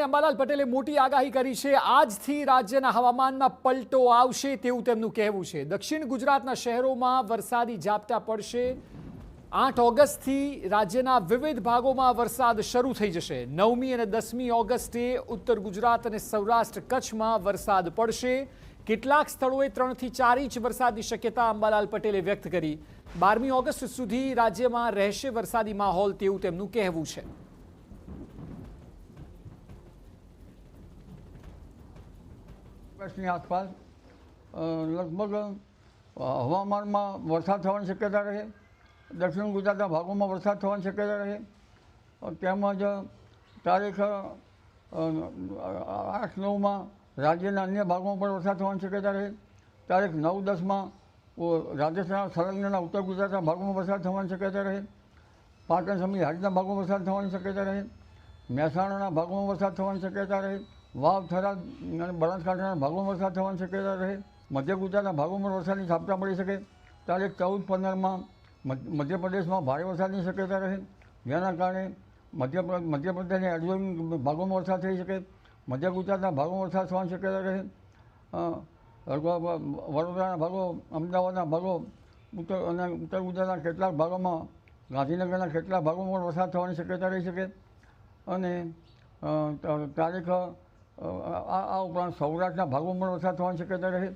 અંબાલાલ પટેલે મોટી આગાહી કરી છે। આજથી રાજ્યના હવામાનમાં પલટો આવશે તેવું તેમનું કહેવું છે। દક્ષિણ ગુજરાતના શહેરોમાં વરસાદી ઝાપટા પડશે। 8 ઓગસ્ટથી રાજ્યના વિવિધ ભાગોમાં વરસાદ શરૂ થઈ જશે। 9મી અને 10મી ઓગસ્ટે ઉત્તર ગુજરાત અને સૌરાષ્ટ્ર કચ્છમાં વરસાદ પડશે। કેટલાક સ્થળોએ 3 થી 4 ઇંચ વરસાદની શક્યતા અંબાલાલ પટેલે વ્યક્ત કરી। 12મી ઓગસ્ટ સુધી રાજ્યમાં રહેશે વરસાદી માહોલ તેવું તેમનું કહેવું છે। ની આસપાસ લગભગ હવામાનમાં વરસાદ થવાની શક્યતા રહે। દક્ષિણ ગુજરાતના ભાગોમાં વરસાદ થવાની શક્યતા રહે। તેમજ તારીખ 8-9માં રાજ્યના અન્ય ભાગોમાં પણ વરસાદ થવાની શક્યતા રહે। તારીખ 9-10માં રાજસ્થાન સંલગ્નના ઉત્તર ગુજરાતના ભાગોમાં વરસાદ થવાની શક્યતા રહે। પાટણ સમી હાજના ભાગોમાં વરસાદ થવાની શક્યતા રહે। મહેસાણાના ભાગોમાં વરસાદ થવાની શક્યતા રહે। વાવ, થરાદ અને બનાસકાંઠાના ભાગોમાં વરસાદ થવાની શક્યતા રહે। મધ્ય ગુજરાતના ભાગોમાં વરસાદની ઝાપટા પડી શકે। તારીખ 14-15માં મધ્યપ્રદેશમાં ભારે વરસાદની શક્યતા રહે, જેના કારણે મધ્યપ્રદેશના અડધો ભાગોમાં વરસાદ થઈ શકે। મધ્ય ગુજરાતના ભાગોમાં વરસાદ થવાની શક્યતા રહે। વડોદરાના ભાગો, અમદાવાદના ભાગો, ઉત્તર ગુજરાતના કેટલાક ભાગોમાં, ગાંધીનગરના કેટલાક ભાગોમાં વરસાદ થવાની શક્યતા રહી શકે। અને તારીખ આ ઉપરાંત સૌરાષ્ટ્રના ભાગોમાં વરસાદ થવાની શક્યતા રહે।